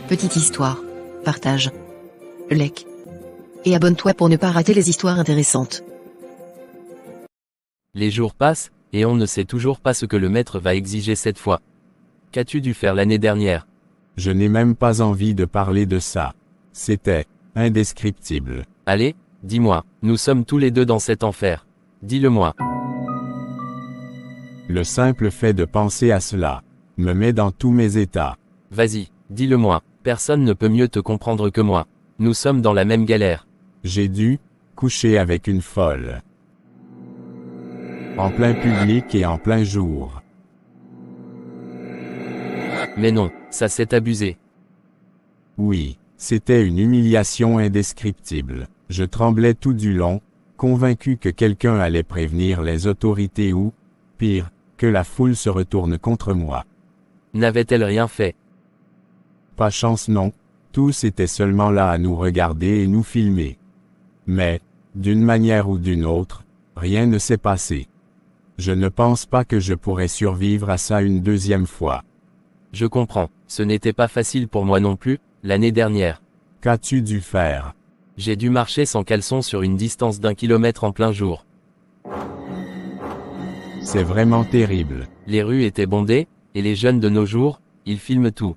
Petite histoire. Partage. Like. Et abonne-toi pour ne pas rater les histoires intéressantes. Les jours passent, et on ne sait toujours pas ce que le maître va exiger cette fois. Qu'as-tu dû faire l'année dernière? Je n'ai même pas envie de parler de ça. C'était indescriptible. Allez, dis-moi, nous sommes tous les deux dans cet enfer. Dis-le-moi. Le simple fait de penser à cela me met dans tous mes états. Vas-y, dis-le-moi, personne ne peut mieux te comprendre que moi. Nous sommes dans la même galère. J'ai dû coucher avec une folle. En plein public et en plein jour. Mais non, ça s'est abusé. Oui, c'était une humiliation indescriptible. Je tremblais tout du long, convaincu que quelqu'un allait prévenir les autorités ou, pire, que la foule se retourne contre moi. N'avait-elle rien fait? Pas chance non, tous étaient seulement là à nous regarder et nous filmer. Mais, d'une manière ou d'une autre, rien ne s'est passé. Je ne pense pas que je pourrais survivre à ça une deuxième fois. Je comprends, ce n'était pas facile pour moi non plus, l'année dernière. Qu'as-tu dû faire? J'ai dû marcher sans caleçon sur une distance d'1 kilomètre en plein jour. C'est vraiment terrible. Les rues étaient bondées, et les jeunes de nos jours, ils filment tout.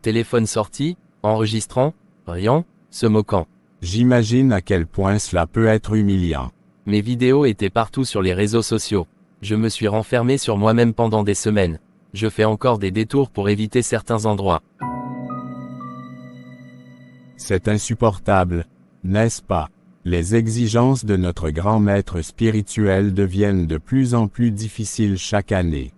Téléphone sorti, enregistrant, riant, se moquant. J'imagine à quel point cela peut être humiliant. Mes vidéos étaient partout sur les réseaux sociaux. Je me suis renfermé sur moi-même pendant des semaines. Je fais encore des détours pour éviter certains endroits. C'est insupportable, n'est-ce pas? Les exigences de notre grand maître spirituel deviennent de plus en plus difficiles chaque année.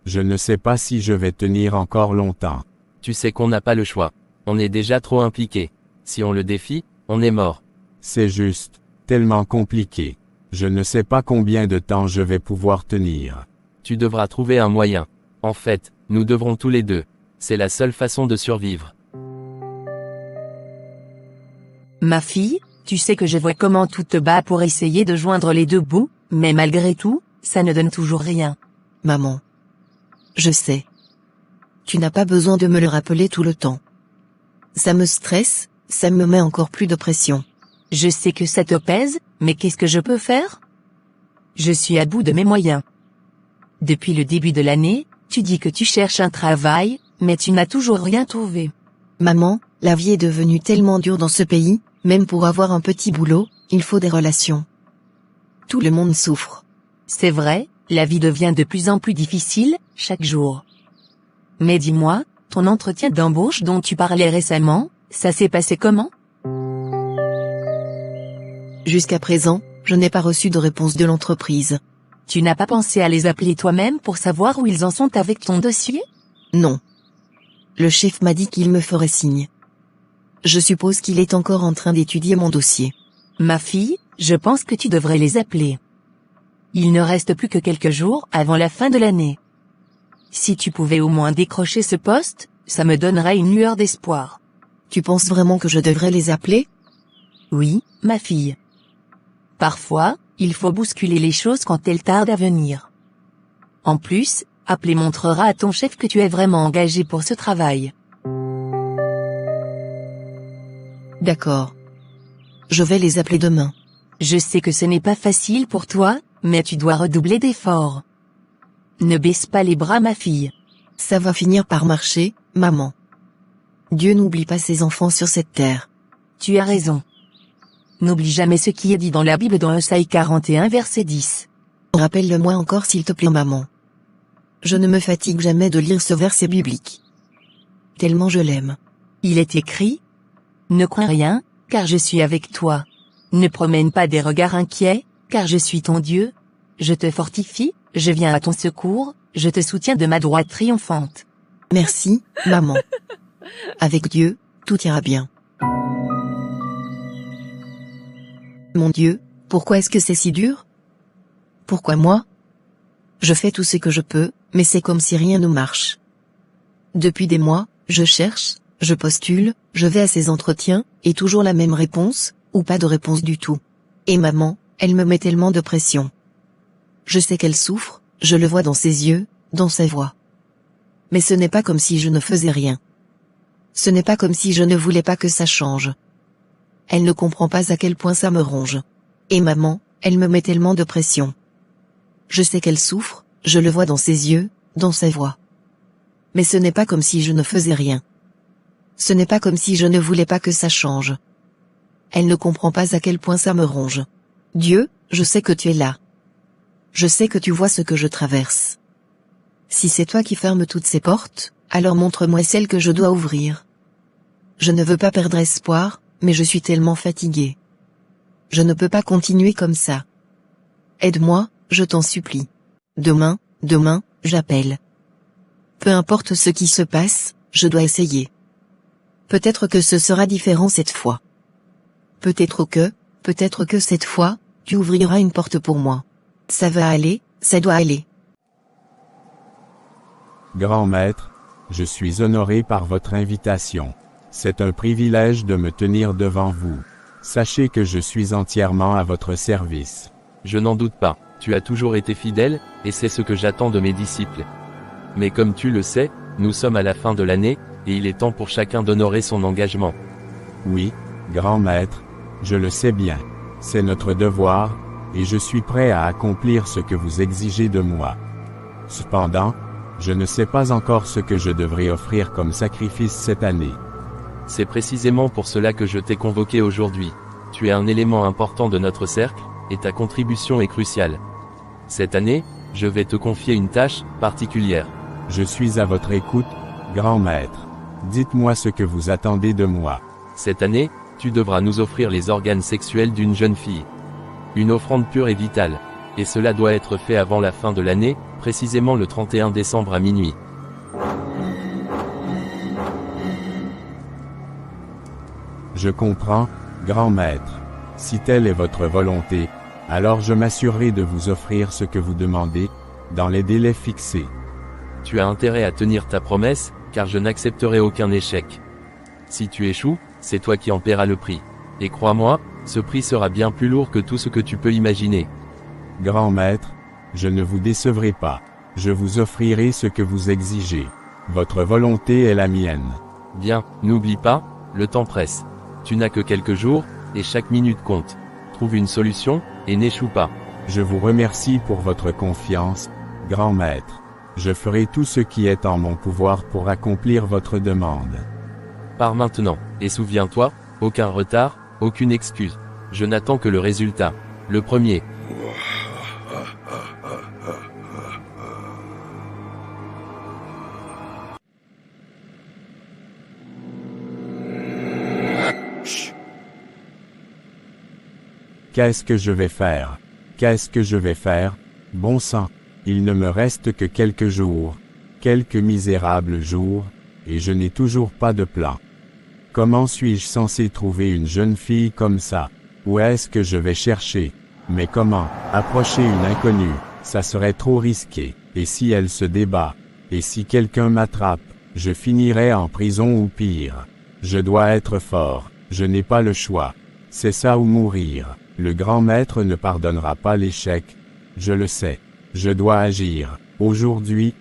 Je ne sais pas si je vais tenir encore longtemps. Tu sais qu'on n'a pas le choix. On est déjà trop impliqué. Si on le défie, on est mort. C'est juste, tellement compliqué. Je ne sais pas combien de temps je vais pouvoir tenir. Tu devras trouver un moyen. En fait, nous devrons tous les deux. C'est la seule façon de survivre. Ma fille, tu sais que je vois comment tout te bat pour essayer de joindre les deux bouts, mais malgré tout, ça ne donne toujours rien. Maman. Je sais. Tu n'as pas besoin de me le rappeler tout le temps. Ça me stresse, ça me met encore plus de pression. Je sais que ça te pèse, mais qu'est-ce que je peux faire? Je suis à bout de mes moyens. Depuis le début de l'année, tu dis que tu cherches un travail, mais tu n'as toujours rien trouvé. Maman, la vie est devenue tellement dure dans ce pays, même pour avoir un petit boulot, il faut des relations. Tout le monde souffre. C'est vrai, la vie devient de plus en plus difficile, chaque jour. Mais dis-moi, ton entretien d'embauche dont tu parlais récemment, ça s'est passé comment? Jusqu'à présent, je n'ai pas reçu de réponse de l'entreprise. Tu n'as pas pensé à les appeler toi-même pour savoir où ils en sont avec ton dossier? Non. Le chef m'a dit qu'il me ferait signe. Je suppose qu'il est encore en train d'étudier mon dossier. Ma fille, je pense que tu devrais les appeler. Il ne reste plus que quelques jours avant la fin de l'année. Si tu pouvais au moins décrocher ce poste, ça me donnerait une lueur d'espoir. Tu penses vraiment que je devrais les appeler? Oui, ma fille. Parfois, il faut bousculer les choses quand elles tardent à venir. En plus, appeler montrera à ton chef que tu es vraiment engagé pour ce travail. D'accord. Je vais les appeler demain. Je sais que ce n'est pas facile pour toi, mais tu dois redoubler d'efforts. Ne baisse pas les bras, ma fille. Ça va finir par marcher, maman. Dieu n'oublie pas ses enfants sur cette terre. Tu as raison. N'oublie jamais ce qui est dit dans la Bible dans Esaïe 41 verset 10. Rappelle-le-moi encore s'il te plaît, maman. Je ne me fatigue jamais de lire ce verset biblique. Tellement je l'aime. Il est écrit: ne crains rien, car je suis avec toi. Ne promène pas des regards inquiets, car je suis ton Dieu. Je te fortifie, je viens à ton secours, je te soutiens de ma droite triomphante. Merci, maman. Avec Dieu, tout ira bien. Mon Dieu, pourquoi est-ce que c'est si dur? Pourquoi moi? Je fais tout ce que je peux, mais c'est comme si rien ne marche. Depuis des mois, je cherche, je postule, je vais à ces entretiens, et toujours la même réponse, ou pas de réponse du tout. Et maman, elle me met tellement de pression. Je sais qu'elle souffre, je le vois dans ses yeux, dans sa voix. Mais ce n'est pas comme si je ne faisais rien. Ce n'est pas comme si je ne voulais pas que ça change. Elle ne comprend pas à quel point ça me ronge. Et maman, elle me met tellement de pression. Je sais qu'elle souffre, je le vois dans ses yeux, dans sa voix. Mais ce n'est pas comme si je ne faisais rien. Ce n'est pas comme si je ne voulais pas que ça change. Elle ne comprend pas à quel point ça me ronge. Dieu, je sais que tu es là. Je sais que tu vois ce que je traverse. Si c'est toi qui fermes toutes ces portes, alors montre-moi celles que je dois ouvrir. Je ne veux pas perdre espoir, mais je suis tellement fatiguée. Je ne peux pas continuer comme ça. Aide-moi, je t'en supplie. Demain, j'appelle. Peu importe ce qui se passe, je dois essayer. Peut-être que ce sera différent cette fois. Peut-être que cette fois, tu ouvriras une porte pour moi. Ça va aller, ça doit aller. Grand Maître, je suis honoré par votre invitation. C'est un privilège de me tenir devant vous. Sachez que je suis entièrement à votre service. Je n'en doute pas, tu as toujours été fidèle, et c'est ce que j'attends de mes disciples. Mais comme tu le sais, nous sommes à la fin de l'année, et il est temps pour chacun d'honorer son engagement. Oui, Grand Maître, je le sais bien. C'est notre devoir, et je suis prêt à accomplir ce que vous exigez de moi. Cependant, je ne sais pas encore ce que je devrais offrir comme sacrifice cette année. C'est précisément pour cela que je t'ai convoqué aujourd'hui. Tu es un élément important de notre cercle, et ta contribution est cruciale. Cette année, je vais te confier une tâche particulière. Je suis à votre écoute, Grand Maître. Dites-moi ce que vous attendez de moi. Cette année, tu devras nous offrir les organes sexuels d'une jeune fille. Une offrande pure et vitale. Et cela doit être fait avant la fin de l'année, précisément le 31 décembre à minuit. Je comprends, Grand Maître. Si telle est votre volonté, alors je m'assurerai de vous offrir ce que vous demandez, dans les délais fixés. Tu as intérêt à tenir ta promesse, car je n'accepterai aucun échec. Si tu échoues, c'est toi qui en paieras le prix. Et crois-moi, ce prix sera bien plus lourd que tout ce que tu peux imaginer. Grand Maître, je ne vous décevrai pas. Je vous offrirai ce que vous exigez. Votre volonté est la mienne. Bien, n'oublie pas, le temps presse. Tu n'as que quelques jours, et chaque minute compte. Trouve une solution, et n'échoue pas. Je vous remercie pour votre confiance, Grand Maître. Je ferai tout ce qui est en mon pouvoir pour accomplir votre demande. Pars maintenant, et souviens-toi, aucun retard, aucune excuse. Je n'attends que le résultat. Le premier. Qu'est-ce que je vais faire? Qu'est-ce que je vais faire? Bon sang, il ne me reste que quelques jours, quelques misérables jours, et je n'ai toujours pas de plan. Comment suis-je censé trouver une jeune fille comme ça? Où est-ce que je vais chercher? Mais comment? Approcher une inconnue, ça serait trop risqué. Et si elle se débat? Et si quelqu'un m'attrape? Je finirai en prison ou pire. Je dois être fort, je n'ai pas le choix. C'est ça ou mourir. Le Grand Maître ne pardonnera pas l'échec. Je le sais. Je dois agir. Aujourd'hui,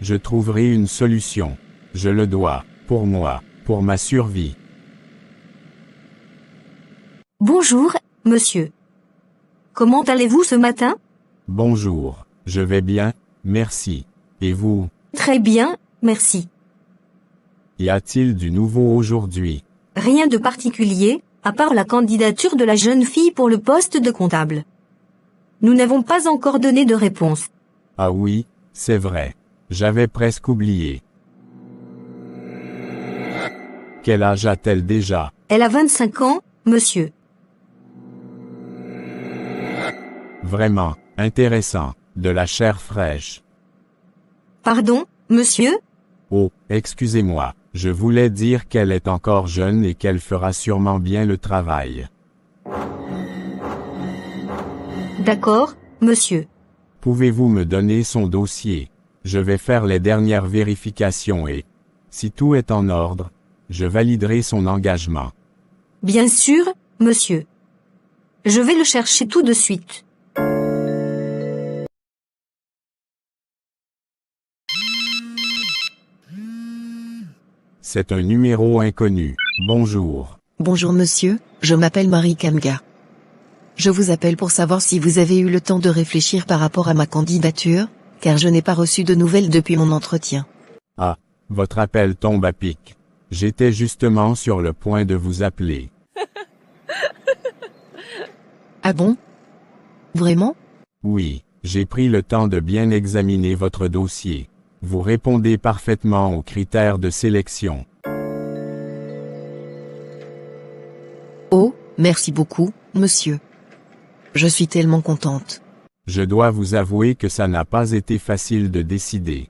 je trouverai une solution. Je le dois, pour moi, pour ma survie. Bonjour, monsieur. Comment allez-vous ce matin? Bonjour, je vais bien, merci. Et vous? Très bien, merci. Y a-t-il du nouveau aujourd'hui? Rien de particulier, à part la candidature de la jeune fille pour le poste de comptable. Nous n'avons pas encore donné de réponse. Ah oui, c'est vrai. J'avais presque oublié. Quel âge a-t-elle déjà? Elle a 25 ans, monsieur. Vraiment, intéressant, de la chair fraîche. Pardon, monsieur? Oh, excusez-moi, je voulais dire qu'elle est encore jeune et qu'elle fera sûrement bien le travail. D'accord, monsieur. Pouvez-vous me donner son dossier? Je vais faire les dernières vérifications et, si tout est en ordre, je validerai son engagement. Bien sûr, monsieur. Je vais le chercher tout de suite. C'est un numéro inconnu. Bonjour. Bonjour monsieur, je m'appelle Marie Kamga. Je vous appelle pour savoir si vous avez eu le temps de réfléchir par rapport à ma candidature, car je n'ai pas reçu de nouvelles depuis mon entretien. Ah, votre appel tombe à pic. J'étais justement sur le point de vous appeler. Ah bon? Vraiment? Oui, j'ai pris le temps de bien examiner votre dossier. Vous répondez parfaitement aux critères de sélection. Oh, merci beaucoup, monsieur. Je suis tellement contente. Je dois vous avouer que ça n'a pas été facile de décider.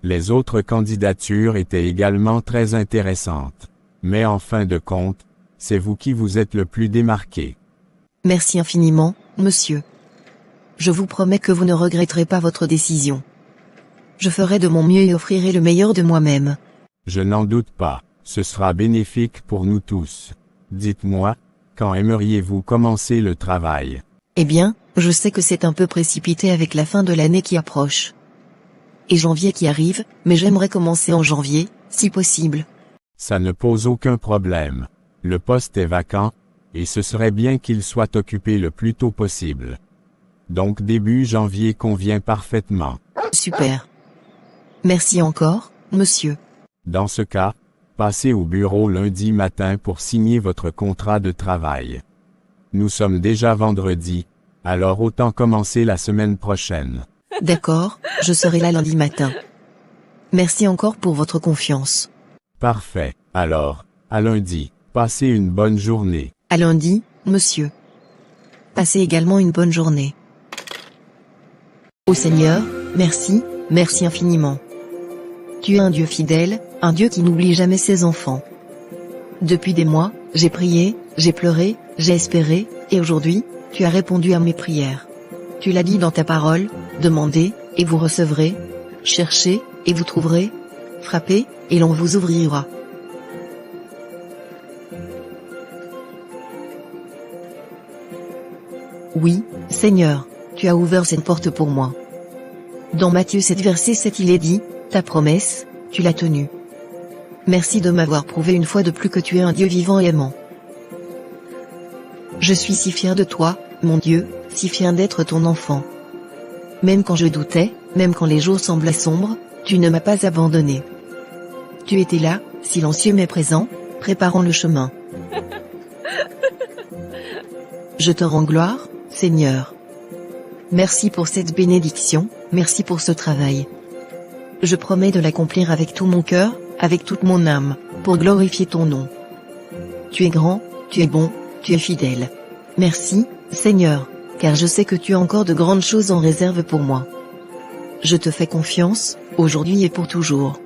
Les autres candidatures étaient également très intéressantes. Mais en fin de compte, c'est vous qui vous êtes le plus démarqué. Merci infiniment, monsieur. Je vous promets que vous ne regretterez pas votre décision. Je ferai de mon mieux et offrirai le meilleur de moi-même. Je n'en doute pas, ce sera bénéfique pour nous tous. Dites-moi, quand aimeriez-vous commencer le travail? Eh bien, je sais que c'est un peu précipité avec la fin de l'année qui approche. Et janvier qui arrive, mais j'aimerais commencer en janvier, si possible. Ça ne pose aucun problème. Le poste est vacant, et ce serait bien qu'il soit occupé le plus tôt possible. Donc début janvier convient parfaitement. Super. Merci encore, monsieur. Dans ce cas, passez au bureau lundi matin pour signer votre contrat de travail. Nous sommes déjà vendredi, alors autant commencer la semaine prochaine. D'accord, je serai là lundi matin. Merci encore pour votre confiance. Parfait. Alors, à lundi. Passez une bonne journée. À lundi, monsieur. Passez également une bonne journée. Ô Seigneur, merci, merci infiniment. Tu es un Dieu fidèle, un Dieu qui n'oublie jamais ses enfants. Depuis des mois, j'ai prié, j'ai pleuré, j'ai espéré, et aujourd'hui, tu as répondu à mes prières. Tu l'as dit dans ta parole, demandez, et vous recevrez, cherchez, et vous trouverez, frappez, et l'on vous ouvrira. Oui, Seigneur, tu as ouvert cette porte pour moi. Dans Matthieu 7 verset 7 il est dit, ta promesse, tu l'as tenue. Merci de m'avoir prouvé une fois de plus que tu es un Dieu vivant et aimant. Je suis si fier de toi, mon Dieu, si fier d'être ton enfant. Même quand je doutais, même quand les jours semblaient sombres, tu ne m'as pas abandonné. Tu étais là, silencieux mais présent, préparant le chemin. Je te rends gloire, Seigneur. Merci pour cette bénédiction, merci pour ce travail. Je promets de l'accomplir avec tout mon cœur, avec toute mon âme, pour glorifier ton nom. Tu es grand, tu es bon, tu es fidèle. Merci, Seigneur, car je sais que tu as encore de grandes choses en réserve pour moi. Je te fais confiance, aujourd'hui et pour toujours.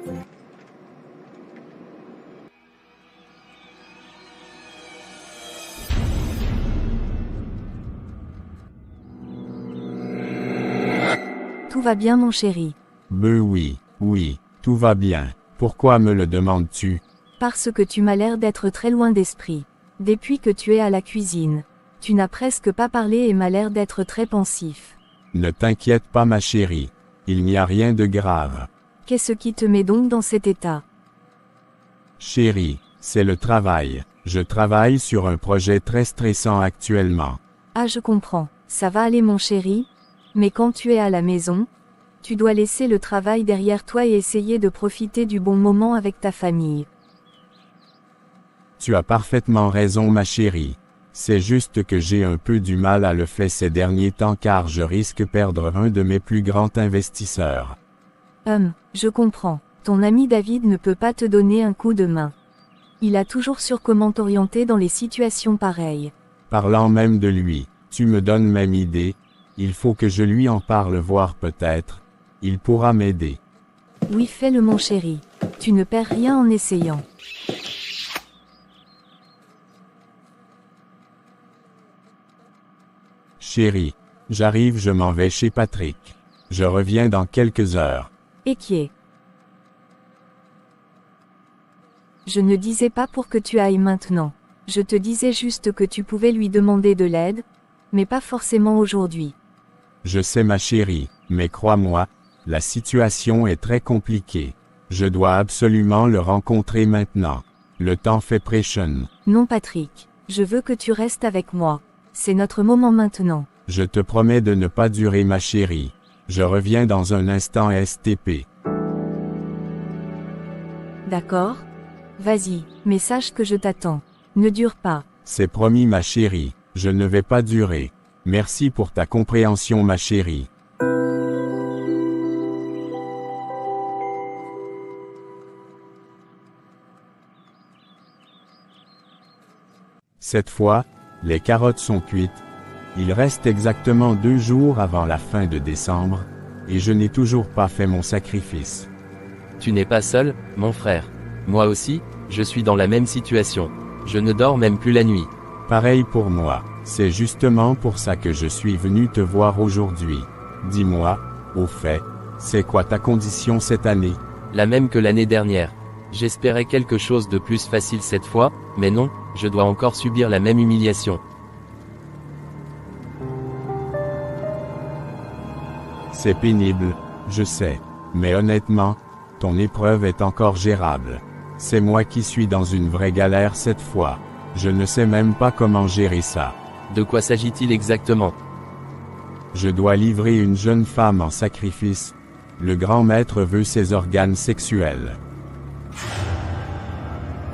Tout va bien mon chéri. Oui, tout va bien. Pourquoi me le demandes-tu? Parce que tu m'as l'air d'être très loin d'esprit. Depuis que tu es à la cuisine. Tu n'as presque pas parlé et m'as l'air d'être très pensif. Ne t'inquiète pas ma chérie. Il n'y a rien de grave. Qu'est-ce qui te met donc dans cet état? Chérie, c'est le travail. Je travaille sur un projet très stressant actuellement. Ah je comprends, ça va aller mon chéri. Mais quand tu es à la maison, tu dois laisser le travail derrière toi et essayer de profiter du bon moment avec ta famille. Tu as parfaitement raison ma chérie. C'est juste que j'ai un peu du mal à le faire ces derniers temps car je risque perdre un de mes plus grands investisseurs. Je comprends. Ton ami David ne peut pas te donner un coup de main. Il a toujours sur comment t'orienter dans les situations pareilles. Parlant même de lui, tu me donnes même idée. Il faut que je lui en parle voir peut-être. Il pourra m'aider. Oui fais-le mon chéri. Tu ne perds rien en essayant. Chérie, j'arrive, je m'en vais chez Patrick. Je reviens dans quelques heures. Et qui est? Je ne disais pas pour que tu ailles maintenant. Je te disais juste que tu pouvais lui demander de l'aide, mais pas forcément aujourd'hui. Je sais ma chérie, mais crois-moi, la situation est très compliquée. Je dois absolument le rencontrer maintenant. Le temps fait pression. Non Patrick, je veux que tu restes avec moi. C'est notre moment maintenant. Je te promets de ne pas durer ma chérie. Je reviens dans un instant STP. D'accord? Vas-y, mais sache que je t'attends. Ne dure pas. C'est promis ma chérie, je ne vais pas durer. Merci pour ta compréhension ma chérie. Cette fois, les carottes sont cuites. Il reste exactement 2 jours avant la fin de décembre, et je n'ai toujours pas fait mon sacrifice. Tu n'es pas seul, mon frère. Moi aussi, je suis dans la même situation. Je ne dors même plus la nuit. Pareil pour moi, c'est justement pour ça que je suis venu te voir aujourd'hui. Dis-moi, au fait, c'est quoi ta condition cette année? La même que l'année dernière. J'espérais quelque chose de plus facile cette fois, mais non, je dois encore subir la même humiliation. C'est pénible, je sais, mais honnêtement, ton épreuve est encore gérable. C'est moi qui suis dans une vraie galère cette fois. Je ne sais même pas comment gérer ça. De quoi s'agit-il exactement? Je dois livrer une jeune femme en sacrifice. Le grand maître veut ses organes sexuels.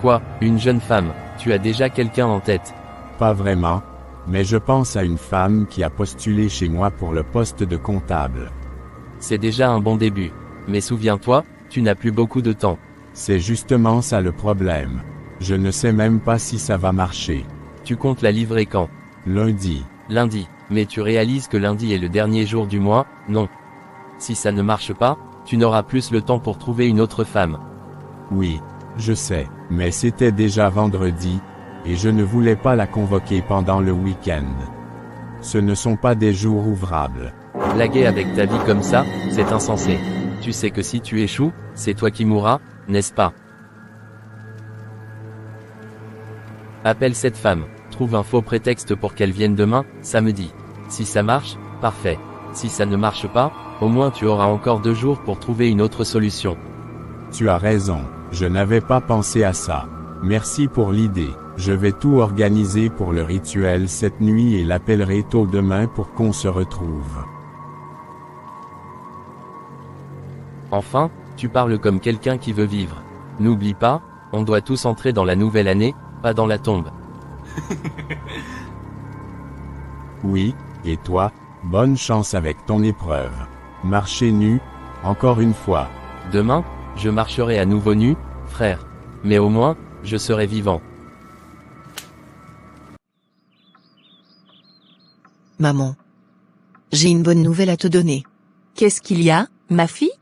Quoi, une jeune femme? Tu as déjà quelqu'un en tête? Pas vraiment, mais je pense à une femme qui a postulé chez moi pour le poste de comptable. C'est déjà un bon début. Mais souviens-toi, tu n'as plus beaucoup de temps. C'est justement ça le problème. Je ne sais même pas si ça va marcher. Tu comptes la livrer quand? Lundi. Lundi. Mais tu réalises que lundi est le dernier jour du mois, non? Si ça ne marche pas, tu n'auras plus le temps pour trouver une autre femme. Oui, je sais, mais c'était déjà vendredi, et je ne voulais pas la convoquer pendant le week-end. Ce ne sont pas des jours ouvrables. Blaguer avec ta vie comme ça, c'est insensé. Tu sais que si tu échoues, c'est toi qui mourras, n'est-ce pas? Appelle cette femme, trouve un faux prétexte pour qu'elle vienne demain, samedi. Si ça marche, parfait. Si ça ne marche pas, au moins tu auras encore 2 jours pour trouver une autre solution. Tu as raison, je n'avais pas pensé à ça. Merci pour l'idée. Je vais tout organiser pour le rituel cette nuit et l'appellerai tôt demain pour qu'on se retrouve. Enfin, tu parles comme quelqu'un qui veut vivre. N'oublie pas, on doit tous entrer dans la nouvelle année, pas dans la tombe. Oui, et toi, bonne chance avec ton épreuve. Marcher nu, encore une fois. Demain, je marcherai à nouveau nu, frère. Mais au moins, je serai vivant. Maman. J'ai une bonne nouvelle à te donner. Qu'est-ce qu'il y a, ma fille?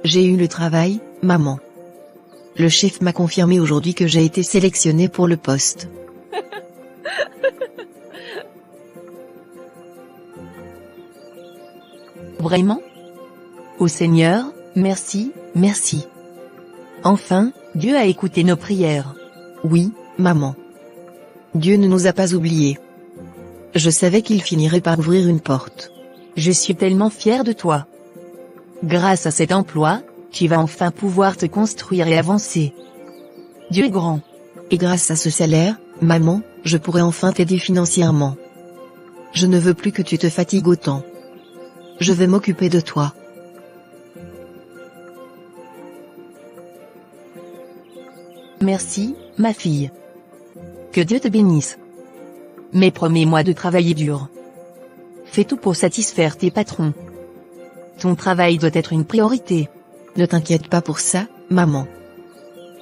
J'ai eu le travail, maman. Le chef m'a confirmé aujourd'hui que j'ai été sélectionnée pour le poste. Vraiment? Ô Seigneur, merci, merci. Enfin, Dieu a écouté nos prières. Oui, maman. Dieu ne nous a pas oubliés. Je savais qu'il finirait par ouvrir une porte. Je suis tellement fière de toi. Grâce à cet emploi, tu vas enfin pouvoir te construire et avancer. Dieu est grand. Et grâce à ce salaire, maman, je pourrai enfin t'aider financièrement. Je ne veux plus que tu te fatigues autant. Je vais m'occuper de toi. Merci, ma fille. Que Dieu te bénisse. Mais promets-moi de travailler dur. Fais tout pour satisfaire tes patrons. Ton travail doit être une priorité. Ne t'inquiète pas pour ça, maman.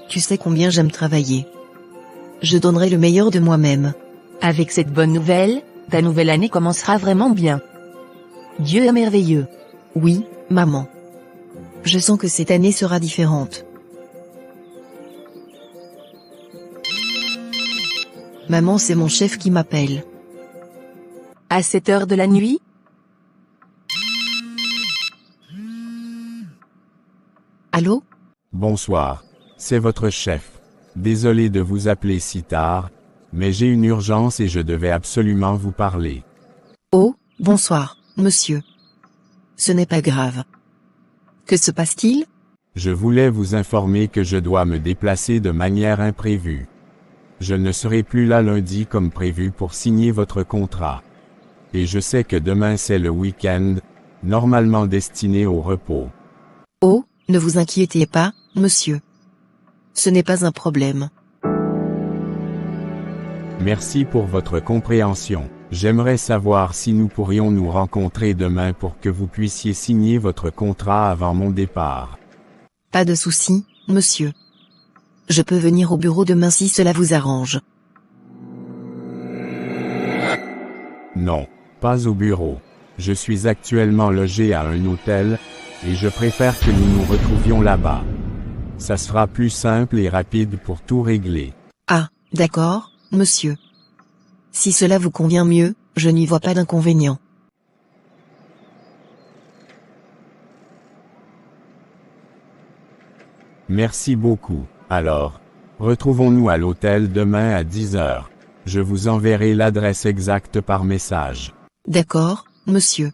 Tu sais combien j'aime travailler. Je donnerai le meilleur de moi-même. Avec cette bonne nouvelle, ta nouvelle année commencera vraiment bien. Dieu est merveilleux. Oui, maman. Je sens que cette année sera différente. Maman, c'est mon chef qui m'appelle. À cette heure de la nuit? Allô? Bonsoir. C'est votre chef. Désolé de vous appeler si tard, mais j'ai une urgence et je devais absolument vous parler. Oh, bonsoir, monsieur. Ce n'est pas grave. Que se passe-t-il? Je voulais vous informer que je dois me déplacer de manière imprévue. Je ne serai plus là lundi comme prévu pour signer votre contrat. Et je sais que demain c'est le week-end, normalement destiné au repos. Oh, ne vous inquiétez pas, monsieur. Ce n'est pas un problème. Merci pour votre compréhension. J'aimerais savoir si nous pourrions nous rencontrer demain pour que vous puissiez signer votre contrat avant mon départ. Pas de souci, monsieur. Je peux venir au bureau demain si cela vous arrange. Non, pas au bureau. Je suis actuellement logé à un hôtel, et je préfère que nous nous retrouvions là-bas. Ça sera plus simple et rapide pour tout régler. Ah, d'accord, monsieur. Si cela vous convient mieux, je n'y vois pas d'inconvénient. Merci beaucoup. Alors, retrouvons-nous à l'hôtel demain à 10 heures. Je vous enverrai l'adresse exacte par message. D'accord, monsieur.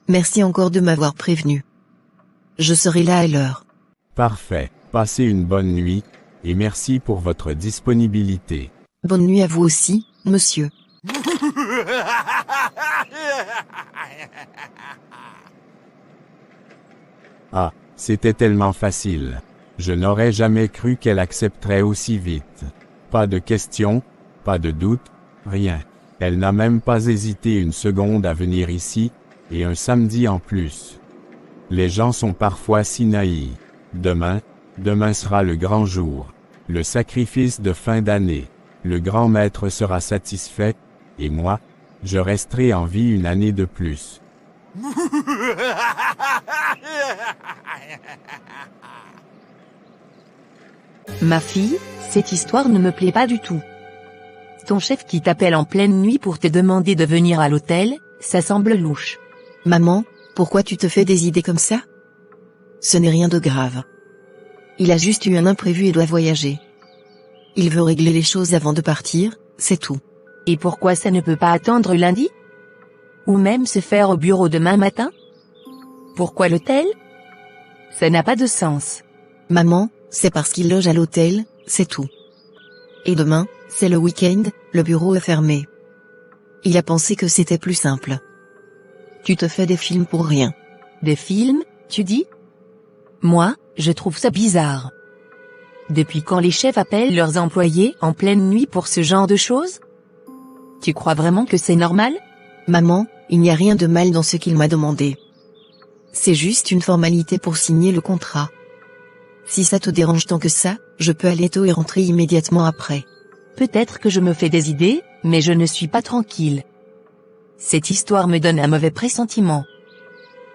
Merci encore de m'avoir prévenu. Je serai là à l'heure. Parfait. Passez une bonne nuit, et merci pour votre disponibilité. Bonne nuit à vous aussi, monsieur. Ah, c'était tellement facile. Je n'aurais jamais cru qu'elle accepterait aussi vite. Pas de questions, pas de doute, rien. Elle n'a même pas hésité une seconde à venir ici, et un samedi en plus. Les gens sont parfois si naïfs. Demain sera le grand jour. Le sacrifice de fin d'année. Le grand maître sera satisfait, et moi, je resterai en vie une année de plus. Ma fille, cette histoire ne me plaît pas du tout. Ton chef qui t'appelle en pleine nuit pour te demander de venir à l'hôtel, ça semble louche. Maman, pourquoi tu te fais des idées comme ça? Ce n'est rien de grave. Il a juste eu un imprévu et doit voyager. Il veut régler les choses avant de partir, c'est tout. Et pourquoi ça ne peut pas attendre lundi? Ou même se faire au bureau demain matin? Pourquoi l'hôtel? Ça n'a pas de sens. Maman, c'est parce qu'il loge à l'hôtel, c'est tout. Et demain, c'est le week-end, le bureau est fermé. Il a pensé que c'était plus simple. Tu te fais des films pour rien. Des films, tu dis? Moi, je trouve ça bizarre. Depuis quand les chefs appellent leurs employés en pleine nuit pour ce genre de choses? Tu crois vraiment que c'est normal? Maman, il n'y a rien de mal dans ce qu'il m'a demandé. C'est juste une formalité pour signer le contrat. Si ça te dérange tant que ça, je peux aller tôt et rentrer immédiatement après. Peut-être que je me fais des idées, mais je ne suis pas tranquille. Cette histoire me donne un mauvais pressentiment.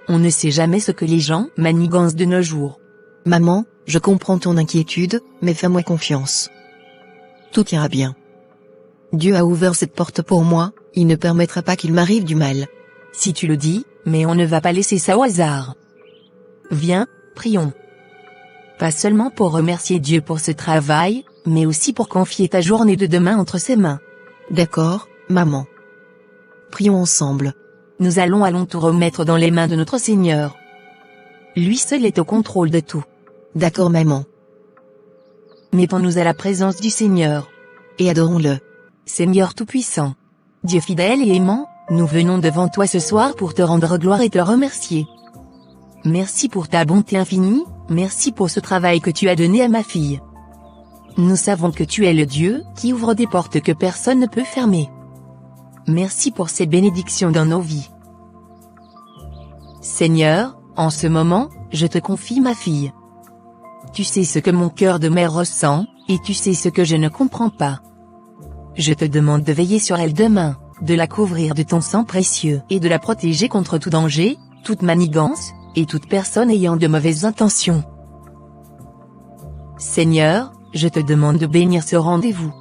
On ne sait jamais ce que les gens manigancent de nos jours. Maman, je comprends ton inquiétude, mais fais-moi confiance. Tout ira bien. Dieu a ouvert cette porte pour moi, il ne permettra pas qu'il m'arrive du mal. Si tu le dis, mais on ne va pas laisser ça au hasard. Viens, prions. Pas seulement pour remercier Dieu pour ce travail, mais aussi pour confier ta journée de demain entre ses mains. D'accord, maman. Prions ensemble. Nous allons tout remettre dans les mains de notre Seigneur. Lui seul est au contrôle de tout. D'accord, maman. Mettons-nous à la présence du Seigneur. Et adorons-le. Seigneur Tout-Puissant, Dieu fidèle et aimant, nous venons devant toi ce soir pour te rendre gloire et te remercier. Merci pour ta bonté infinie, merci pour ce travail que tu as donné à ma fille. Nous savons que tu es le Dieu qui ouvre des portes que personne ne peut fermer. Merci pour ces bénédictions dans nos vies. Seigneur, en ce moment, je te confie ma fille. Tu sais ce que mon cœur de mère ressent, et tu sais ce que je ne comprends pas. Je te demande de veiller sur elle demain, de la couvrir de ton sang précieux et de la protéger contre tout danger, toute manigance, et toute personne ayant de mauvaises intentions. Seigneur, je te demande de bénir ce rendez-vous.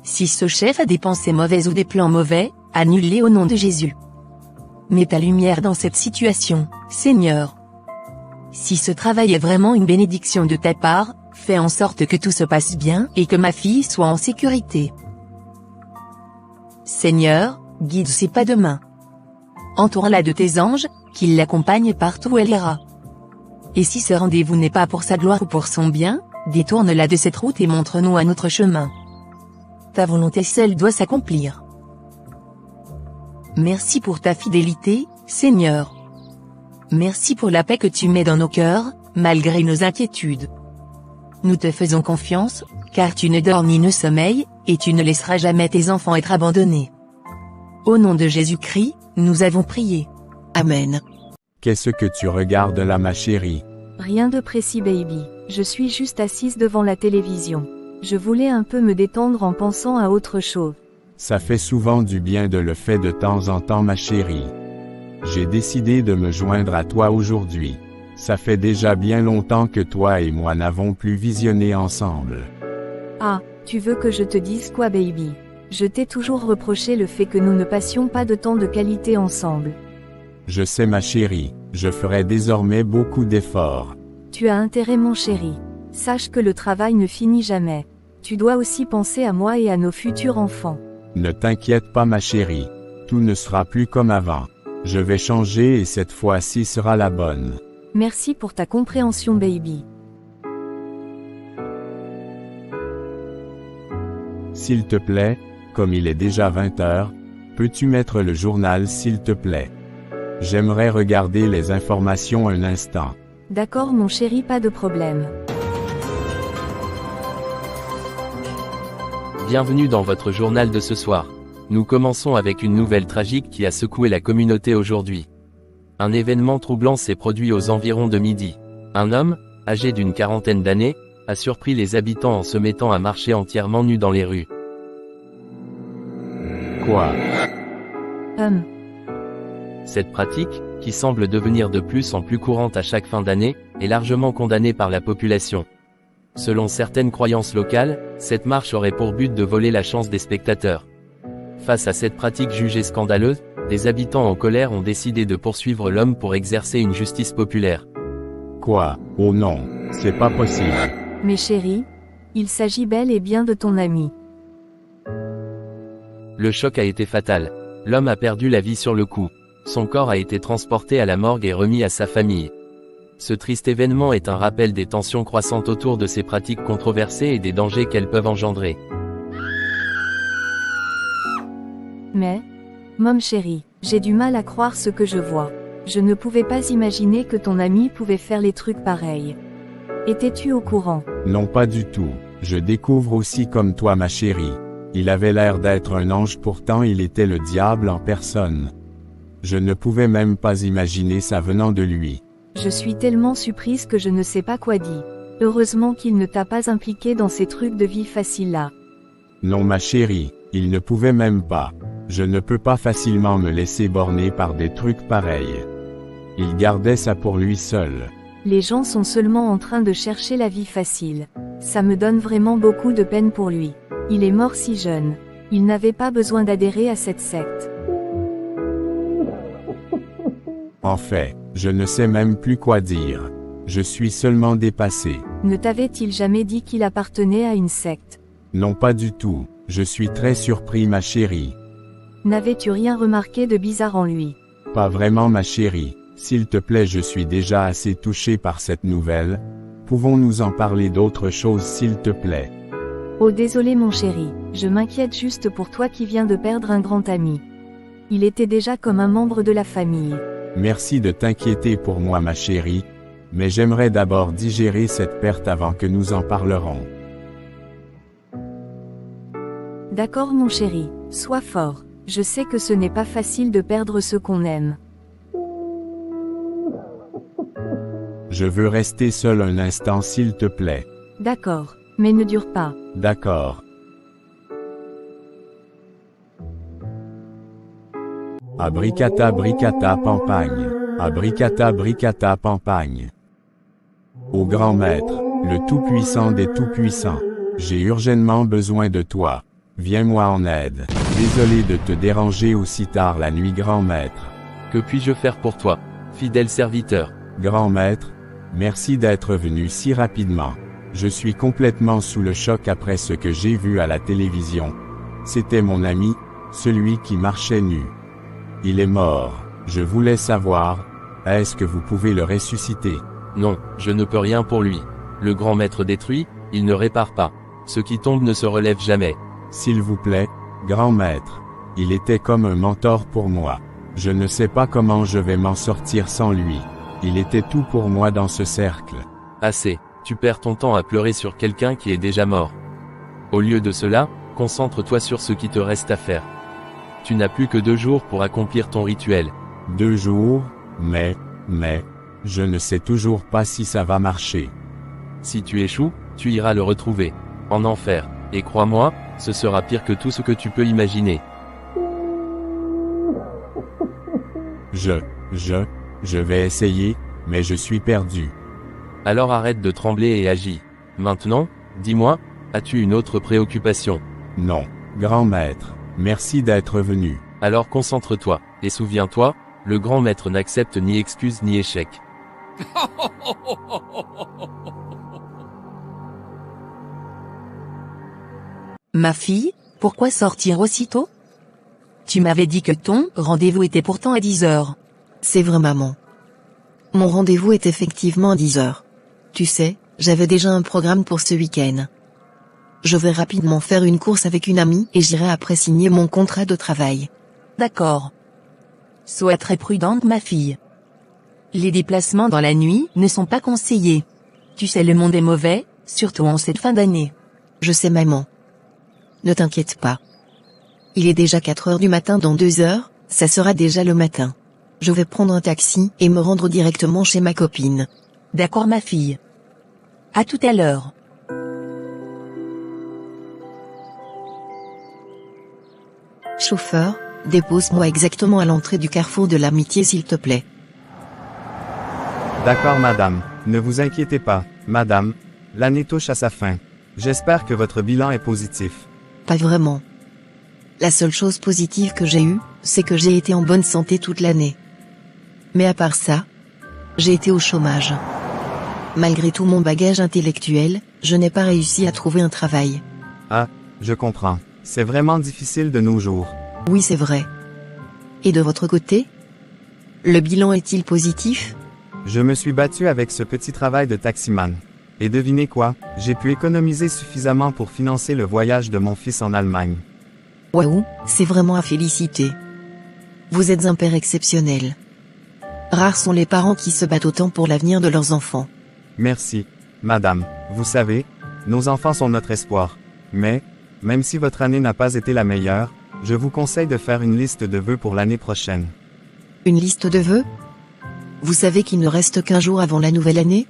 Si ce chef a des pensées mauvaises ou des plans mauvais, annule-les au nom de Jésus. Mets ta lumière dans cette situation, Seigneur. Si ce travail est vraiment une bénédiction de ta part, fais en sorte que tout se passe bien et que ma fille soit en sécurité. Seigneur, guide ses pas de main. Entoure-la de tes anges, qu'ils l'accompagnent partout où elle ira. Et si ce rendez-vous n'est pas pour sa gloire ou pour son bien, détourne-la de cette route et montre-nous un autre chemin. Ta volonté seule doit s'accomplir. Merci pour ta fidélité, Seigneur. Merci pour la paix que tu mets dans nos cœurs, malgré nos inquiétudes. Nous te faisons confiance, car tu ne dors ni ne sommeilles, et tu ne laisseras jamais tes enfants être abandonnés. Au nom de Jésus-Christ, nous avons prié. Amen. Qu'est-ce que tu regardes là, ma chérie? Rien de précis baby, je suis juste assise devant la télévision. Je voulais un peu me détendre en pensant à autre chose. Ça fait souvent du bien de le faire de temps en temps, ma chérie. J'ai décidé de me joindre à toi aujourd'hui. Ça fait déjà bien longtemps que toi et moi n'avons plus visionné ensemble. Ah, tu veux que je te dise quoi baby? Je t'ai toujours reproché le fait que nous ne passions pas de temps de qualité ensemble. Je sais ma chérie, je ferai désormais beaucoup d'efforts. Tu as intérêt mon chéri. Sache que le travail ne finit jamais. Tu dois aussi penser à moi et à nos futurs enfants. Ne t'inquiète pas ma chérie, tout ne sera plus comme avant. Je vais changer et cette fois-ci sera la bonne. Merci pour ta compréhension baby. S'il te plaît, comme il est déjà 20 heures, peux-tu mettre le journal s'il te plaît? J'aimerais regarder les informations un instant. D'accord mon chéri, pas de problème. Bienvenue dans votre journal de ce soir. Nous commençons avec une nouvelle tragique qui a secoué la communauté aujourd'hui. Un événement troublant s'est produit aux environs de midi. Un homme, âgé d'une quarantaine d'années, a surpris les habitants en se mettant à marcher entièrement nu dans les rues. Quoi? Cette pratique, qui semble devenir de plus en plus courante à chaque fin d'année, est largement condamnée par la population. Selon certaines croyances locales, cette marche aurait pour but de voler la chance des spectateurs. Face à cette pratique jugée scandaleuse, des habitants en colère ont décidé de poursuivre l'homme pour exercer une justice populaire. Quoi? Oh non, c'est pas possible. Mes chéris, il s'agit bel et bien de ton ami. Le choc a été fatal. L'homme a perdu la vie sur le coup. Son corps a été transporté à la morgue et remis à sa famille. Ce triste événement est un rappel des tensions croissantes autour de ces pratiques controversées et des dangers qu'elles peuvent engendrer. Mais, Mom chérie, j'ai du mal à croire ce que je vois. Je ne pouvais pas imaginer que ton ami pouvait faire les trucs pareils. Étais-tu au courant? Non pas du tout, je découvre aussi comme toi ma chérie. Il avait l'air d'être un ange, pourtant il était le diable en personne. Je ne pouvais même pas imaginer ça venant de lui. Je suis tellement surprise que je ne sais pas quoi dire. Heureusement qu'il ne t'a pas impliqué dans ces trucs de vie faciles là. Non ma chérie, il ne pouvait même pas. Je ne peux pas facilement me laisser borner par des trucs pareils. Il gardait ça pour lui seul. Les gens sont seulement en train de chercher la vie facile. Ça me donne vraiment beaucoup de peine pour lui. Il est mort si jeune. Il n'avait pas besoin d'adhérer à cette secte. En fait, je ne sais même plus quoi dire. Je suis seulement dépassé. Ne t'avait-il jamais dit qu'il appartenait à une secte? Non pas du tout. Je suis très surpris ma chérie. N'avais-tu rien remarqué de bizarre en lui? Pas vraiment ma chérie. S'il te plaît, je suis déjà assez touché par cette nouvelle. Pouvons-nous en parler d'autre chose s'il te plaît? Oh désolé mon chéri, je m'inquiète juste pour toi qui viens de perdre un grand ami. Il était déjà comme un membre de la famille. Merci de t'inquiéter pour moi ma chérie, mais j'aimerais d'abord digérer cette perte avant que nous en parlerons. D'accord mon chéri, sois fort. Je sais que ce n'est pas facile de perdre ce qu'on aime. Je veux rester seul un instant s'il te plaît. D'accord, mais ne dure pas. D'accord. Abricata bricata pampagne. Abricata bricata pampagne. Ô grand maître, le tout-puissant des tout-puissants, j'ai urgemment besoin de toi. Viens-moi en aide. Désolé de te déranger aussi tard la nuit, grand maître. Que puis-je faire pour toi, fidèle serviteur? Grand maître, merci d'être venu si rapidement. Je suis complètement sous le choc après ce que j'ai vu à la télévision. C'était mon ami, celui qui marchait nu. Il est mort. Je voulais savoir, est-ce que vous pouvez le ressusciter? Non, je ne peux rien pour lui. Le grand maître détruit, il ne répare pas. Ce qui tombe ne se relève jamais. S'il vous plaît, grand maître. Il était comme un mentor pour moi. Je ne sais pas comment je vais m'en sortir sans lui. Il était tout pour moi dans ce cercle. Assez, tu perds ton temps à pleurer sur quelqu'un qui est déjà mort. Au lieu de cela, concentre-toi sur ce qui te reste à faire. Tu n'as plus que 2 jours pour accomplir ton rituel. 2 jours, mais, je ne sais toujours pas si ça va marcher. Si tu échoues, tu iras le retrouver. En enfer. Et crois-moi, ce sera pire que tout ce que tu peux imaginer. Je vais essayer, mais je suis perdu. Alors arrête de trembler et agis. Maintenant, dis-moi, as-tu une autre préoccupation? Non, grand maître, merci d'être venu. Alors concentre-toi, et souviens-toi, le grand maître n'accepte ni excuse ni échec. Ma fille, pourquoi sortir aussitôt? Tu m'avais dit que ton rendez-vous était pourtant à 10 heures. C'est vrai maman. Mon rendez-vous est effectivement à 10 heures. Tu sais, j'avais déjà un programme pour ce week-end. Je vais rapidement faire une course avec une amie et j'irai après signer mon contrat de travail. D'accord. Sois très prudente ma fille. Les déplacements dans la nuit ne sont pas conseillés. Tu sais le monde est mauvais, surtout en cette fin d'année. Je sais maman. Ne t'inquiète pas. Il est déjà 4 heures du matin dans 2 heures, ça sera déjà le matin. Je vais prendre un taxi et me rendre directement chez ma copine. D'accord ma fille. À tout à l'heure. Chauffeur, dépose-moi exactement à l'entrée du carrefour de l'amitié s'il te plaît. D'accord madame, ne vous inquiétez pas, madame, l'année touche à sa fin. J'espère que votre bilan est positif. Pas vraiment. La seule chose positive que j'ai eue, c'est que j'ai été en bonne santé toute l'année. Mais à part ça, j'ai été au chômage. Malgré tout mon bagage intellectuel, je n'ai pas réussi à trouver un travail. Ah, je comprends. C'est vraiment difficile de nos jours. Oui, c'est vrai. Et de votre côté? Le bilan est-il positif? Je me suis battu avec ce petit travail de taximan. Et devinez quoi, j'ai pu économiser suffisamment pour financer le voyage de mon fils en Allemagne. Waouh, c'est vraiment à féliciter. Vous êtes un père exceptionnel. Rares sont les parents qui se battent autant pour l'avenir de leurs enfants. Merci, madame. Vous savez, nos enfants sont notre espoir. Mais, même si votre année n'a pas été la meilleure, je vous conseille de faire une liste de vœux pour l'année prochaine. Une liste de vœux? Vous savez qu'il ne reste qu'un jour avant la nouvelle année?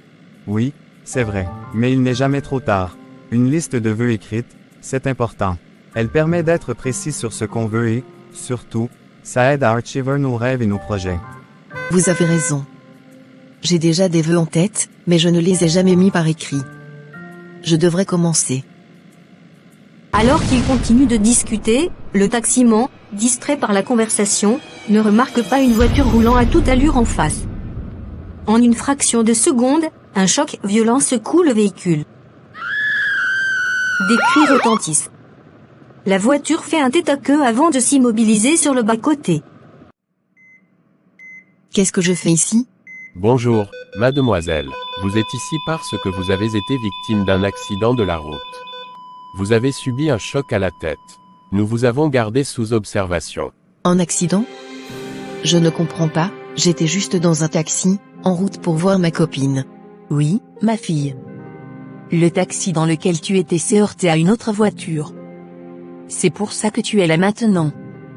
Oui, c'est vrai, mais il n'est jamais trop tard. Une liste de vœux écrite, c'est important. Elle permet d'être précis sur ce qu'on veut et, surtout, ça aide à archiver nos rêves et nos projets. Vous avez raison. J'ai déjà des vœux en tête, mais je ne les ai jamais mis par écrit. Je devrais commencer. Alors qu'ils continuent de discuter, le taximan, distrait par la conversation, ne remarque pas une voiture roulant à toute allure en face. En une fraction de seconde, un choc violent secoue le véhicule. Des cris retentissent. La voiture fait un tête-à-queue avant de s'immobiliser sur le bas-côté. Qu'est-ce que je fais ici? Bonjour, mademoiselle. Vous êtes ici parce que vous avez été victime d'un accident de la route. Vous avez subi un choc à la tête. Nous vous avons gardé sous observation. Un accident? Je ne comprends pas, j'étais juste dans un taxi, en route pour voir ma copine. Oui, ma fille. Le taxi dans lequel tu étais s'est heurté à une autre voiture. C'est pour ça que tu es là maintenant.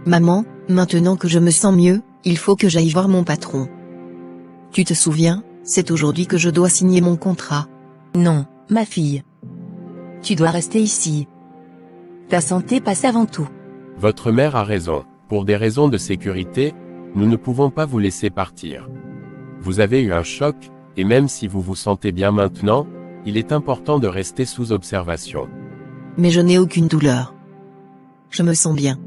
Maman, maintenant que je me sens mieux, il faut que j'aille voir mon patron. Tu te souviens, c'est aujourd'hui que je dois signer mon contrat. Non, ma fille. Tu dois rester ici. Ta santé passe avant tout. Votre mère a raison. Pour des raisons de sécurité, nous ne pouvons pas vous laisser partir. Vous avez eu un choc, et même si vous vous sentez bien maintenant, il est important de rester sous observation. Mais je n'ai aucune douleur. Je me sens bien.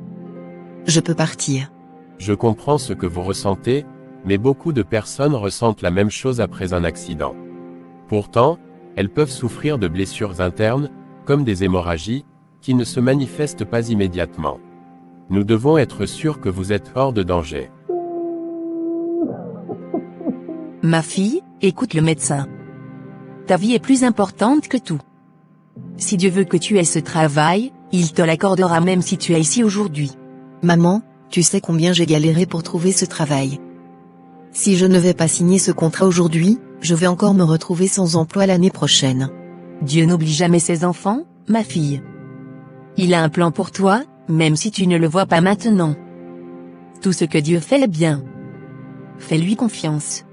Je peux partir. Je comprends ce que vous ressentez, mais beaucoup de personnes ressentent la même chose après un accident. Pourtant, elles peuvent souffrir de blessures internes, comme des hémorragies, qui ne se manifestent pas immédiatement. Nous devons être sûrs que vous êtes hors de danger. Ma fille, écoute le médecin. Ta vie est plus importante que tout. Si Dieu veut que tu aies ce travail, il te l'accordera même si tu es ici aujourd'hui. Maman, tu sais combien j'ai galéré pour trouver ce travail. Si je ne vais pas signer ce contrat aujourd'hui, je vais encore me retrouver sans emploi l'année prochaine. Dieu n'oublie jamais ses enfants, ma fille. Il a un plan pour toi, même si tu ne le vois pas maintenant. Tout ce que Dieu fait est bien. Fais-lui confiance.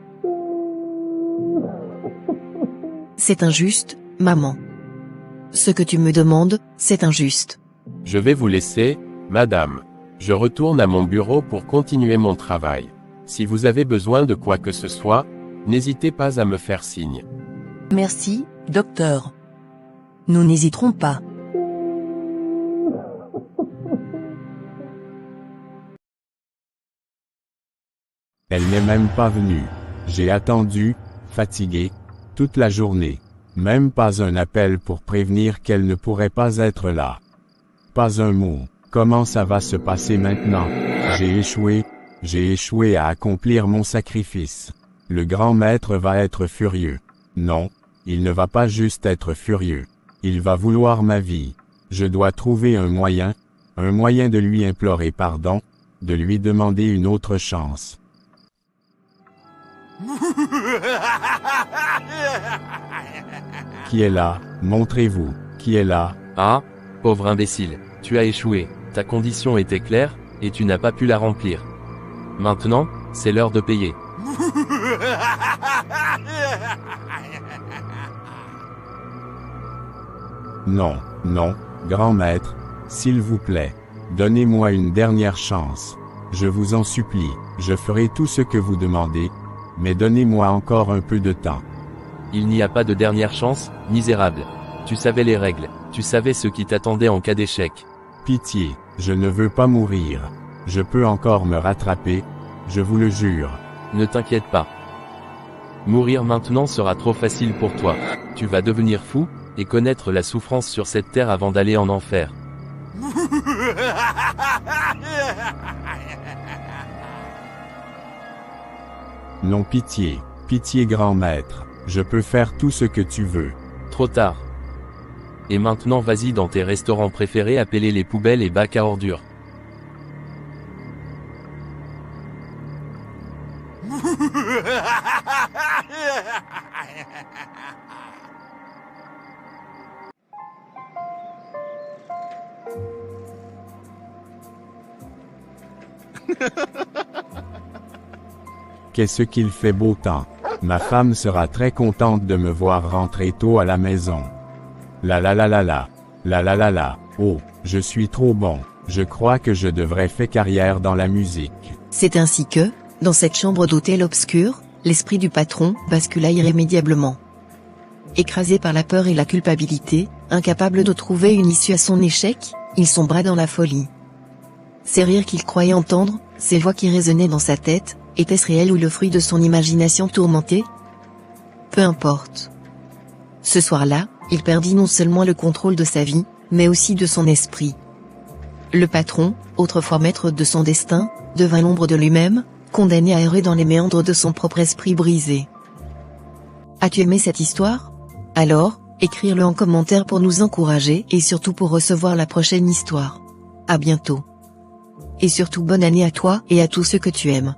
C'est injuste, maman. Ce que tu me demandes, c'est injuste. Je vais vous laisser, madame. Je retourne à mon bureau pour continuer mon travail. Si vous avez besoin de quoi que ce soit, n'hésitez pas à me faire signe. Merci, docteur. Nous n'hésiterons pas. Elle n'est même pas venue. J'ai attendu, fatigué, toute la journée. Même pas un appel pour prévenir qu'elle ne pourrait pas être là. Pas un mot. Comment ça va se passer maintenant? J'ai échoué à accomplir mon sacrifice. Le grand maître va être furieux. Non, il ne va pas juste être furieux. Il va vouloir ma vie. Je dois trouver un moyen de lui implorer pardon, de lui demander une autre chance. Qui est là? Montrez-vous. Qui est là? Ah, pauvre imbécile, tu as échoué, ta condition était claire, et tu n'as pas pu la remplir. Maintenant, c'est l'heure de payer. Non, non, grand maître, s'il vous plaît, donnez-moi une dernière chance. Je vous en supplie, je ferai tout ce que vous demandez, mais donnez-moi encore un peu de temps. Il n'y a pas de dernière chance, misérable. Tu savais les règles, tu savais ce qui t'attendait en cas d'échec. Pitié, je ne veux pas mourir. Je peux encore me rattraper, je vous le jure. Ne t'inquiète pas. Mourir maintenant sera trop facile pour toi. Tu vas devenir fou, et connaître la souffrance sur cette terre avant d'aller en enfer. Non, pitié, pitié grand maître, je peux faire tout ce que tu veux. Trop tard. Et maintenant vas-y dans tes restaurants préférés appeler les poubelles et bacs à ordures. Qu'est-ce qu'il fait beau temps. Ma femme sera très contente de me voir rentrer tôt à la maison. La la la la la. La la la la. Oh, je suis trop bon. Je crois que je devrais faire carrière dans la musique. C'est ainsi que, dans cette chambre d'hôtel obscure, l'esprit du patron bascula irrémédiablement. Écrasé par la peur et la culpabilité, incapable de trouver une issue à son échec, il sombra dans la folie. Ces rires qu'il croyait entendre, ces voix qui résonnaient dans sa tête, étaient-ce réel ou le fruit de son imagination tourmentée? Peu importe. Ce soir-là, il perdit non seulement le contrôle de sa vie, mais aussi de son esprit. Le patron, autrefois maître de son destin, devint l'ombre de lui-même, condamné à errer dans les méandres de son propre esprit brisé. As-tu aimé cette histoire? Alors, écrire-le en commentaire pour nous encourager et surtout pour recevoir la prochaine histoire. À bientôt. Et surtout bonne année à toi et à tous ceux que tu aimes.